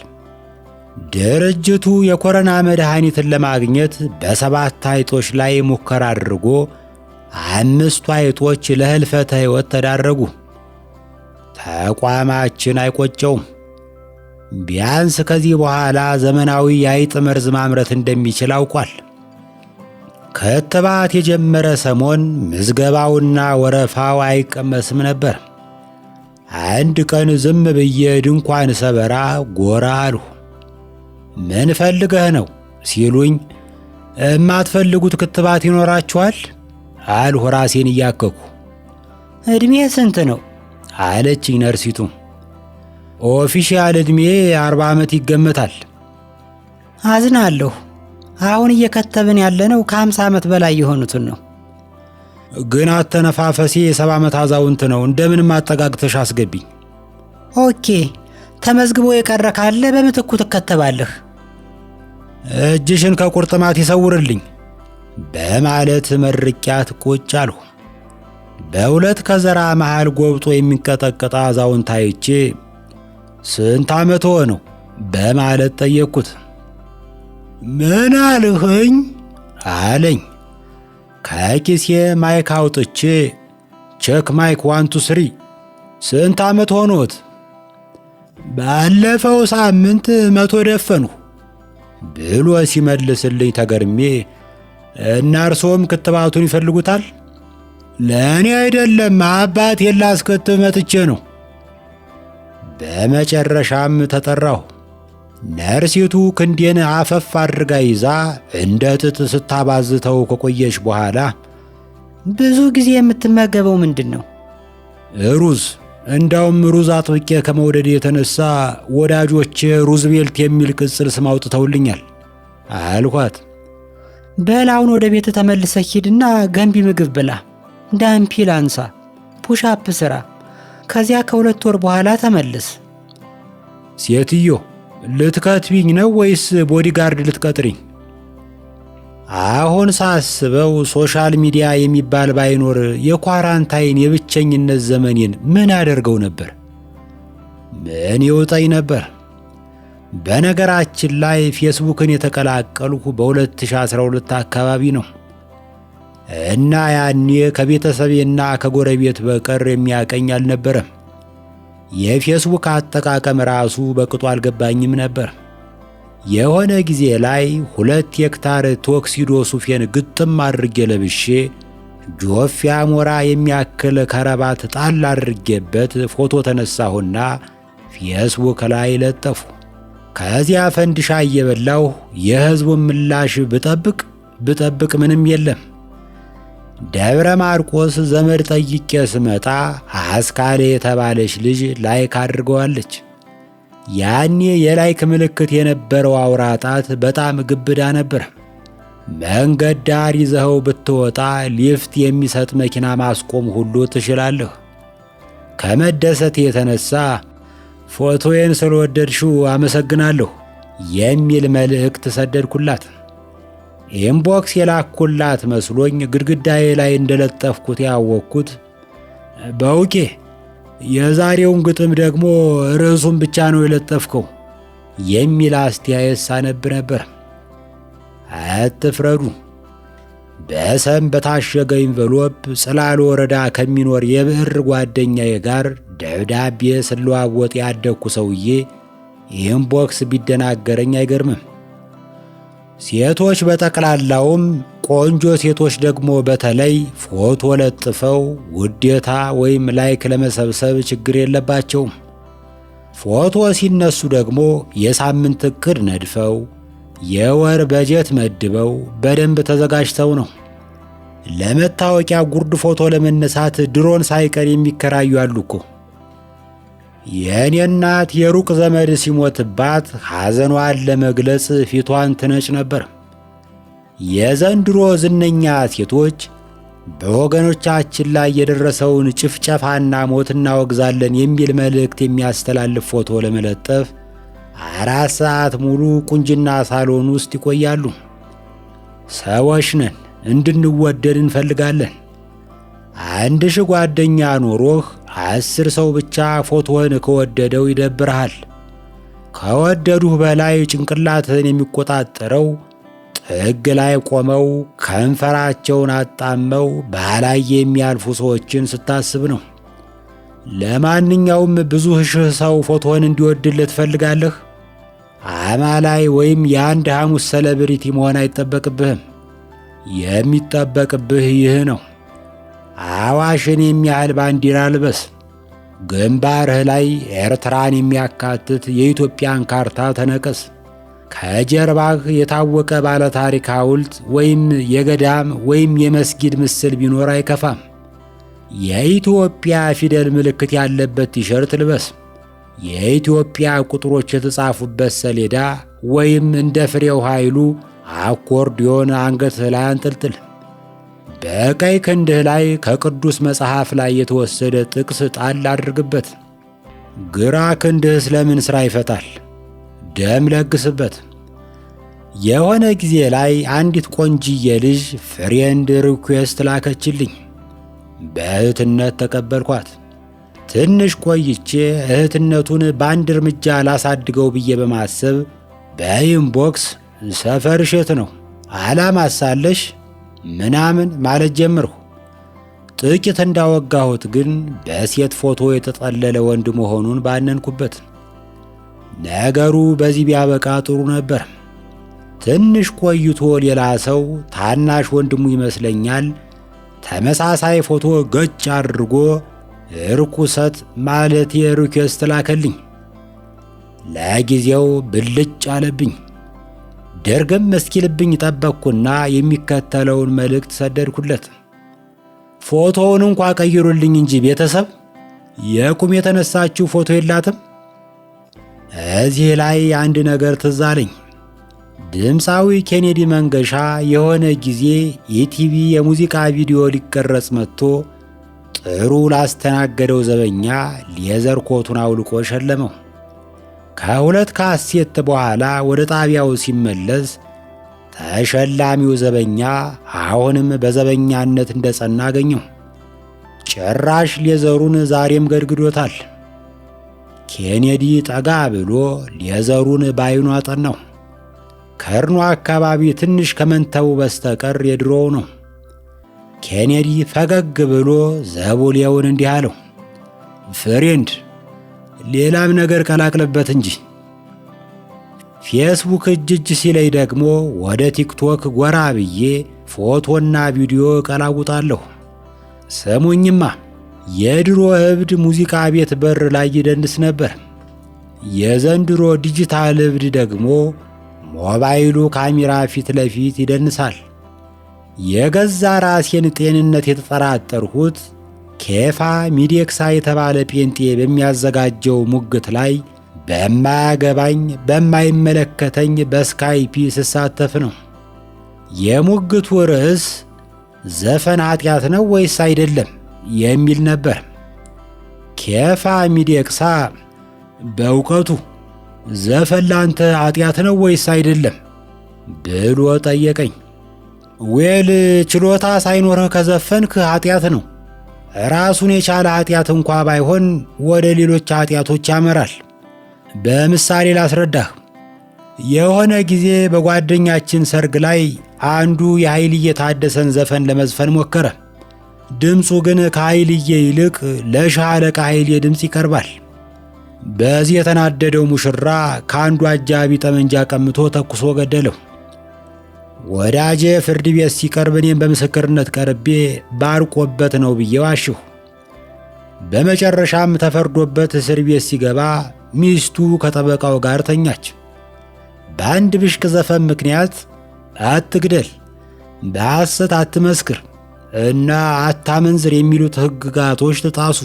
ድርጅቱ የኮሮና መድኃኒትን ለማግኘት በ7 አይጦች ላይ ሙከራ አድርጎ 5ቱ አይጦች ለህልፈተ ሕይወት ተዳረጉ። ተቋማችን አይቆጨውም። ቢያንስ ከዚህ በኋላ ዘመናዊ የአይጥ መርዝ ማምረት እንደሚችል አውቋል። ክትባት የጀመረ ሰሞን ምዝገባውና ወረፋው አይቀመስም ነበር። አንድ ቀን ዝም ብዬ ድንኳን ሰበራ ጎራ አልሁ። ምን ፈልገህ ነው ሲሉኝ፣ እማትፈልጉት ክትባት ይኖራችኋል አልሁ ራሴን እያከኩ። ዕድሜ ስንት ነው አለችኝ ነርሲቱ። ኦፊሻል ዕድሜ 40 ዓመት ይገመታል። አዝናለሁ። አሁን እየከተብን ያለነው ከ50 ዓመት በላይ የሆኑትን ነው። ግን አተነፋፈሴ የ70 ዓመት አዛውንት ነው። እንደምንም አጠጋግተሽ አስገቢኝ። ኦኬ፣ ተመዝግቦ የቀረ ካለ በምትኩ ትከተባለህ። እጅሽን ከቁርጥማት ይሰውርልኝ በማለት መርቂያት ቁጭ አልሁ። በሁለት ከዘራ መሃል ጎብጦ የሚንቀጠቀጥ አዛውንት አይቼ ስንት ዓመት ሆነው በማለት ጠየቅኩት። ምን አልኸኝ አለኝ። ከኪሴ ማይክ አውጥቼ ቼክ ማይክ 1 2 3 ስንት ዓመት ሆኖት? ባለፈው ሳምንት 100 ደፈንሁ ብሎ ሲመልስልኝ ተገርሜ፣ እና እርሶም ክትባቱን ይፈልጉታል? ለእኔ አይደለም አባቴን ላስከትብ መጥቼ ነው በመጨረሻም ተጠራሁ። ነርሲቱ ክንዴን አፈፍ አድርጋ ይዛ እንደ ጥጥ ስታባዝተው ከቆየች በኋላ ብዙ ጊዜ የምትመገበው ምንድን ነው? ሩዝ። እንዳውም ሩዝ አጥብቄ ከመውደድ የተነሳ ወዳጆቼ ሩዝቤልት የሚል ቅጽል ስም አውጥተውልኛል አልኳት። በል አሁን ወደ ቤት ተመልሰህ ሂድና ገንቢ ምግብ ብላ፣ ዳምፒል አንሳ፣ ፑሻፕ ስራ። ከዚያ ከ2 ወር በኋላ ተመልስ። ሴትዮ ልትከትቢኝ ነው ወይስ ቦዲጋርድ ልትቀጥሪኝ? አሁን ሳስበው ሶሻል ሚዲያ የሚባል ባይኖር የኳራንታይን የብቸኝነት ዘመኔን ምን አደርገው ነበር? ምን ይውጠኝ ነበር? በነገራችን ላይ ፌስቡክን የተቀላቀልኩ በ2012 አካባቢ ነው እና ያኔ ከቤተሰቤና ከጎረቤት በቀር የሚያቀኝ አልነበረም። የፌስቡክ አጠቃቀም ራሱ በቅጡ አልገባኝም ነበር። የሆነ ጊዜ ላይ 2 ሄክታር ቶክሲዶ ሱፌን ግጥም አድርጌ ለብሼ ጆፌ አሞራ የሚያክል ከረባት ጣል አድርጌበት ፎቶ ተነሳሁና ፌስቡክ ላይ ለጠፉ። ከዚያ ፈንድሻ እየበላሁ የሕዝቡን ምላሽ ብጠብቅ ምንም የለም። ደብረ ማርቆስ ዘመድ ጠይቄ ስመጣ አስካሌ የተባለች ልጅ ላይክ አድርገዋለች። ያኔ የላይክ ምልክት የነበረው አውራ ጣት በጣም ግብዳ ነበር። መንገድ ዳር ይዘኸው ብትወጣ ሊፍት የሚሰጥ መኪና ማስቆም ሁሉ ትችላለህ። ከመደሰት የተነሳ ፎቶዬን ስለወደድሽው አመሰግናለሁ የሚል መልእክት ሰደድኩላት። ኢንቦክስ የላኩላት መስሎኝ ግድግዳዬ ላይ እንደለጠፍኩት ያወቅኩት በውቄ የዛሬውን ግጥም ደግሞ ርዕሱን ብቻ ነው የለጠፍከው የሚል አስተያየት ሳነብ ነበር። አትፍረዱ። በሰም በታሸገ ኢንቨሎፕ ጽላሎ ወረዳ ከሚኖር የብዕር ጓደኛዬ ጋር ደብዳቤ ስለዋወጥ ያደግኩ ሰውዬ ኢንቦክስ ቢደናገረኝ አይገርምም። ሴቶች በጠቅላላውም ቆንጆ ሴቶች ደግሞ በተለይ ፎቶ ለጥፈው ውዴታ ወይም ላይክ ለመሰብሰብ ችግር የለባቸውም። ፎቶ ሲነሱ ደግሞ የሳምንት ዕቅድ ነድፈው የወር በጀት መድበው በደንብ ተዘጋጅተው ነው። ለመታወቂያ ጉርድ ፎቶ ለመነሳት ድሮን ሳይቀር የሚከራዩ አሉ እኮ። የእኔ እናት የሩቅ ዘመድ ሲሞትባት ሐዘኗን ለመግለጽ ፊቷን ትነጭ ነበር። የዘንድሮ ዝነኛ ሴቶች በወገኖቻችን ላይ የደረሰውን ጭፍጨፋና ሞት እናወግዛለን የሚል መልእክት የሚያስተላልፍ ፎቶ ለመለጠፍ 4 ሰዓት ሙሉ ቁንጅና ሳሎን ውስጥ ይቆያሉ። ሰዎች ነን፣ እንድንወደድ እንፈልጋለን። 1000 ጓደኛ ኖሮህ 10 ሰው ብቻ ፎቶህን ከወደደው ይደብርሃል። ከወደዱህ በላይ ጭንቅላትህን የሚቆጣጠረው ጥግ ላይ ቆመው ከንፈራቸውን አጣመው ባላየ የሚያልፉ ሰዎችን ስታስብ ነው። ለማንኛውም ብዙ ሺህ ሰው ፎቶህን እንዲወድልህ ትፈልጋለህ? አማላይ ወይም የአንድ ሐሙስ ሴሌብሪቲ መሆን አይጠበቅብህም። የሚጠበቅብህ ይህ ነው። አዋሽን የሚያህል ባንዲራ ልበስ። ግንባርህ ላይ ኤርትራን የሚያካትት የኢትዮጵያን ካርታ ተነቀስ። ከጀርባህ የታወቀ ባለታሪክ ሐውልት ወይም የገዳም ወይም የመስጊድ ምስል ቢኖር አይከፋም። የኢትዮጵያ ፊደል ምልክት ያለበት ቲሸርት ልበስ። የኢትዮጵያ ቁጥሮች የተጻፉበት ሰሌዳ ወይም እንደ ፍሬው ኃይሉ አኮርዲዮን አንገትህ ላይ አንጠልጥል። በቀኝ ክንድህ ላይ ከቅዱስ መጽሐፍ ላይ የተወሰደ ጥቅስ ጣል አድርግበት። ግራ ክንድህ ስለምን ሥራ ይፈታል? ደም ለግስበት። የሆነ ጊዜ ላይ አንዲት ቆንጅዬ ልጅ ፍሬንድ ሪኩዌስት ላከችልኝ። በእህትነት ተቀበልኳት። ትንሽ ቆይቼ እህትነቱን በአንድ እርምጃ ላሳድገው ብዬ በማሰብ በኢንቦክስ ሰፈር እሸት ነው ዓላማ ሳለሽ ምናምን ማለት ጀምርሁ። ጥቂት እንዳወጋሁት ግን በሴት ፎቶ የተጠለለ ወንድ መሆኑን ባነንኩበት። ነገሩ በዚህ ቢያበቃ ጥሩ ነበር። ትንሽ ቆይቶ ሌላ ሰው ታናሽ ወንድሙ ይመስለኛል ተመሳሳይ ፎቶ ገጭ አድርጎ ርኩሰት ማለት የሪኩዌስት ላከልኝ። ለጊዜው ብልጭ አለብኝ። ደርገም እስኪልብኝ ጠበቅኩና የሚከተለውን መልእክት ሰደድኩለት። ፎቶውን እንኳ ቀይሩልኝ እንጂ ቤተሰብ፣ የቁም የተነሳችው ፎቶ የላትም? እዚህ ላይ አንድ ነገር ትዝ አለኝ። ድምፃዊ ኬኔዲ መንገሻ የሆነ ጊዜ ኢቲቪ የሙዚቃ ቪዲዮ ሊቀረጽ መጥቶ ጥሩ ላስተናገደው ዘበኛ ሌዘር ኮቱን አውልቆ ሸለመው። ከ2 ካሴት በኋላ ወደ ጣቢያው ሲመለስ ተሸላሚው ዘበኛ አሁንም በዘበኛነት እንደጸና አገኘው። ጭራሽ ሌዘሩን ዛሬም ገድግዶታል። ኬኔዲ ጠጋ ብሎ ሌዘሩን ባይኑ አጠናው። ከርኑ አካባቢ ትንሽ ከመንተው በስተቀር የድሮው ነው። ኬኔዲ ፈገግ ብሎ ዘቡሌውን እንዲህ አለው፣ ፍሬንድ፣ ሌላም ነገር ቀላቅለበት እንጂ። ፌስቡክ እጅ ሲለይ ደግሞ ወደ ቲክቶክ ጎራ ብዬ ፎቶና ቪዲዮ ቀላውጣለሁ። ስሙኝማ፣ የድሮ እብድ ሙዚቃ ቤት በር ላይ ይደንስ ነበር። የዘንድሮ ዲጂታል እብድ ደግሞ ሞባይሉ ካሜራ ፊት ለፊት ይደንሳል። የገዛ ራሴን ጤንነት የተጠራጠርሁት ኬፋ ሚዴክሳ የተባለ ጴንጤ በሚያዘጋጀው ሙግት ላይ በማያገባኝ በማይመለከተኝ በስካይፒ ስሳተፍ ነው። የሙግቱ ርዕስ ዘፈን ኃጢአት ነው ወይስ አይደለም የሚል ነበር። ኬፋ ሚዴክሳ በእውቀቱ ዘፈን ላንተ ኃጢአት ነው ወይስ አይደለም ብሎ ጠየቀኝ። ዌል፣ ችሎታ ሳይኖርህ ከዘፈንክ ኃጢአት ነው። ራሱን የቻለ ኃጢአት እንኳ ባይሆን ወደ ሌሎች ኃጢአቶች ያመራል። በምሳሌ ላስረዳህ። የሆነ ጊዜ በጓደኛችን ሰርግ ላይ አንዱ የኃይልዬ ታደሰን ዘፈን ለመዝፈን ሞከረ። ድምፁ ግን ከኃይልዬ ይልቅ ለሻለቃ ኃይሌ ድምፅ ይቀርባል። በዚህ የተናደደው ሙሽራ ከአንዱ አጃቢ ጠመንጃ ቀምቶ ተኩሶ ገደለው። ወዳጄ ፍርድ ቤት ሲቀርብ እኔም በምስክርነት ቀርቤ ባርቆበት ነው ብዬ ዋሽሁ። በመጨረሻም ተፈርዶበት እስር ቤት ሲገባ ሚስቱ ከጠበቃው ጋር ተኛች። በአንድ ብሽቅ ዘፈን ምክንያት አትግደል፣ በሐሰት አትመስክር እና አታመንዝር የሚሉት ሕግጋቶች ተጣሱ።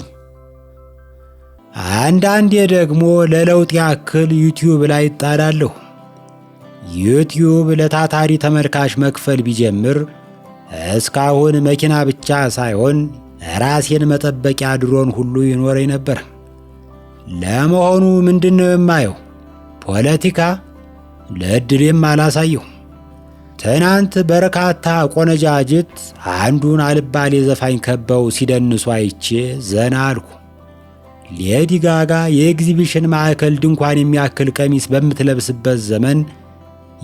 አንዳንዴ ደግሞ ለለውጥ ያክል ዩቲዩብ ላይ እጣዳለሁ። ዩቲዩብ ለታታሪ ተመልካች መክፈል ቢጀምር እስካሁን መኪና ብቻ ሳይሆን ራሴን መጠበቂያ ድሮን ሁሉ ይኖረኝ ነበር። ለመሆኑ ምንድነው የማየው? ፖለቲካ? ለዕድሌም አላሳየሁ። ትናንት በርካታ ቆነጃጅት አንዱን አልባሌ ዘፋኝ ከበው ሲደንሱ አይቼ ዘና አልኩ። ሌዲ ጋጋ የኤግዚቢሽን ማዕከል ድንኳን የሚያክል ቀሚስ በምትለብስበት ዘመን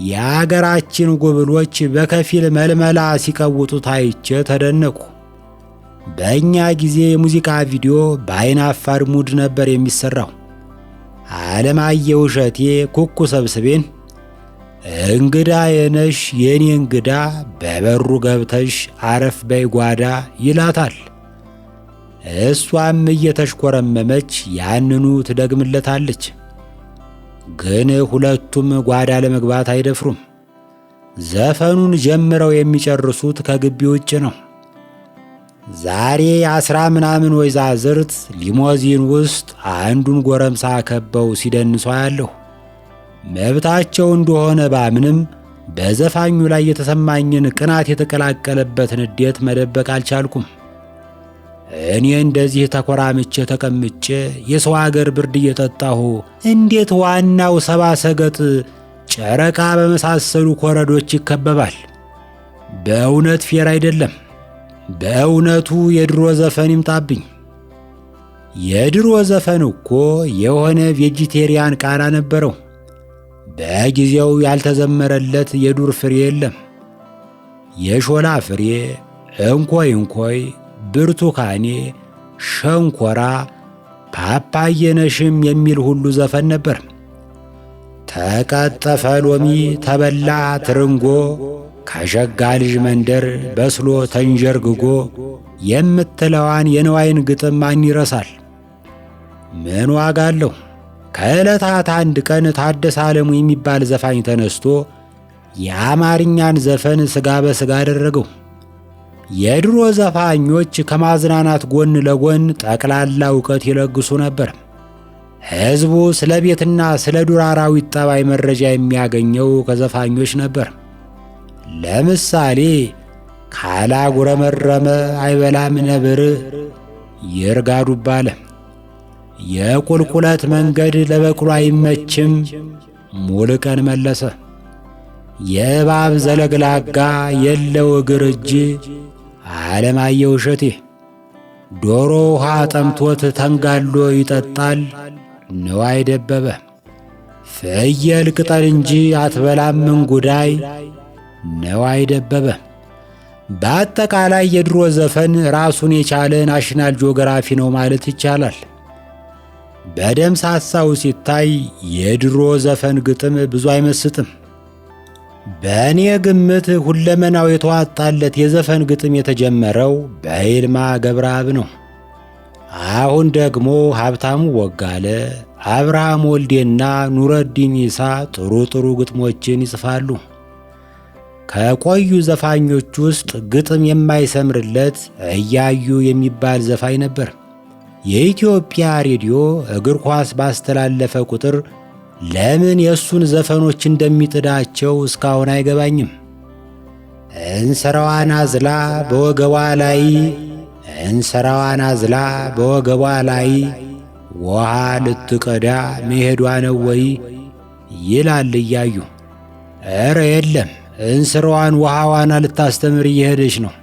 የአገራችን ጉብሎች በከፊል መልመላ ሲቀውጡት አይቼ ተደነቁ። በእኛ ጊዜ የሙዚቃ ቪዲዮ በአይናፋር ሙድ ነበር የሚሰራው። ዓለማየሁ እሸቴ ኩኩ ሰብስቤን እንግዳ የነሽ የኔ እንግዳ በበሩ ገብተሽ አረፍ በይ ጓዳ ይላታል። እሷም እየተሽኮረመመች ያንኑ ትደግምለታለች። ግን ሁለቱም ጓዳ ለመግባት አይደፍሩም። ዘፈኑን ጀምረው የሚጨርሱት ከግቢ ውጭ ነው። ዛሬ 10 ምናምን ወይዛዝርት ሊሞዚን ውስጥ አንዱን ጎረምሳ ከበው ሲደንሱ አያለሁ። መብታቸው እንደሆነ ባምንም በዘፋኙ ላይ የተሰማኝን ቅናት የተቀላቀለበት ንዴት መደበቅ አልቻልኩም። እኔ እንደዚህ ተኮራምቼ ተቀምጬ የሰው አገር ብርድ እየጠጣሁ እንዴት ዋናው ሰባ ሰገጥ ጨረቃ በመሳሰሉ ኮረዶች ይከበባል? በእውነት ፌር አይደለም። በእውነቱ የድሮ ዘፈን ይምጣብኝ። የድሮ ዘፈን እኮ የሆነ ቬጂቴሪያን ቃና ነበረው። በጊዜው ያልተዘመረለት የዱር ፍሬ የለም። የሾላ ፍሬ፣ እንኮይ እንኮይ፣ ብርቱካኔ፣ ሸንኮራ፣ ፓፓየነሽም የሚል ሁሉ ዘፈን ነበር። ተቀጠፈ ሎሚ ተበላ ትርንጎ ከሸጋ ልጅ መንደር በስሎ ተንዠርግጎ የምትለዋን የነዋይን ግጥም ማን ይረሳል? ምን ዋጋ አለው? ከዕለታት አንድ ቀን ታደሰ ዓለሙ የሚባል ዘፋኝ ተነስቶ የአማርኛን ዘፈን ሥጋ በሥጋ አደረገው። የድሮ ዘፋኞች ከማዝናናት ጎን ለጎን ጠቅላላ ዕውቀት ይለግሱ ነበር። ሕዝቡ ስለ ቤትና ስለ ዱር አራዊት ጠባይ መረጃ የሚያገኘው ከዘፋኞች ነበር። ለምሳሌ ካላጉረመረመ አይበላም ነብር ይርጋ ዱባ አለ። የቁልቁለት መንገድ ለበቅሎ አይመችም ሙሉቀን መለሰ። የእባብ ዘለግላጋ የለው እግር እጅ ዓለማየሁ እሸቴ። ዶሮ ውሃ ጠምቶት ተንጋሎ ይጠጣል ነዋይ ደበበ። ፍየል ቅጠል እንጂ አትበላም እንጉዳይ ነዋይ ደበበ። በአጠቃላይ የድሮ ዘፈን ራሱን የቻለ ናሽናል ጂኦግራፊ ነው ማለት ይቻላል። በደምሳሳው ሲታይ የድሮ ዘፈን ግጥም ብዙ አይመስጥም። በእኔ ግምት ሁለመናው የተዋጣለት የዘፈን ግጥም የተጀመረው በይልማ ገብረአብ ነው። አሁን ደግሞ ሀብታሙ ወጋለ፣ አብርሃም ወልዴና ኑረዲን ኢሳ ጥሩ ጥሩ ግጥሞችን ይጽፋሉ። ከቆዩ ዘፋኞች ውስጥ ግጥም የማይሰምርለት እያዩ የሚባል ዘፋኝ ነበር። የኢትዮጵያ ሬዲዮ እግር ኳስ ባስተላለፈ ቁጥር ለምን የእሱን ዘፈኖች እንደሚጥዳቸው እስካሁን አይገባኝም። እንስራዋን አዝላ በወገቧ ላይ እንስራዋን አዝላ በወገቧ ላይ ውሃ ልትቀዳ መሄዷ ነው ወይ ይላል እያዩ። ኧረ የለም እንስራዋን ውሃዋን ልታስተምር እየሄደች ነው።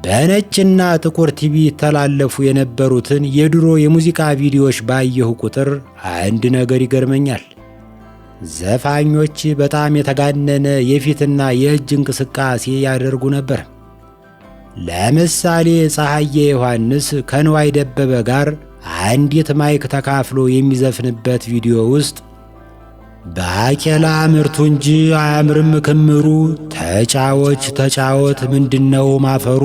በነጭና ጥቁር ቲቪ ተላለፉ የነበሩትን የድሮ የሙዚቃ ቪዲዮዎች ባየሁ ቁጥር አንድ ነገር ይገርመኛል። ዘፋኞች በጣም የተጋነነ የፊትና የእጅ እንቅስቃሴ ያደርጉ ነበር። ለምሳሌ ፀሐዬ ዮሐንስ ከንዋይ ደበበ ጋር አንዲት ማይክ ተካፍሎ የሚዘፍንበት ቪዲዮ ውስጥ ባቄላ ምርቱ እንጂ አያምርም ክምሩ፣ ተጫዎች ተጫወት ምንድነው ማፈሩ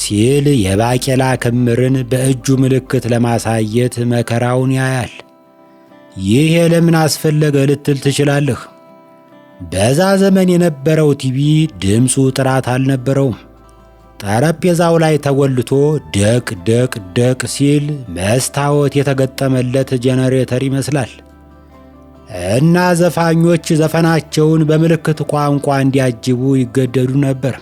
ሲል የባቄላ ክምርን በእጁ ምልክት ለማሳየት መከራውን ያያል። ይህ ለምን አስፈለገ ልትል ትችላለህ። በዛ ዘመን የነበረው ቲቪ ድምፁ ጥራት አልነበረውም። ጠረጴዛው ላይ ተጎልቶ ደቅ ደቅ ደቅ ሲል መስታወት የተገጠመለት ጄኔሬተር ይመስላል። እና ዘፋኞች ዘፈናቸውን በምልክት ቋንቋ እንዲያጅቡ ይገደዱ ነበር።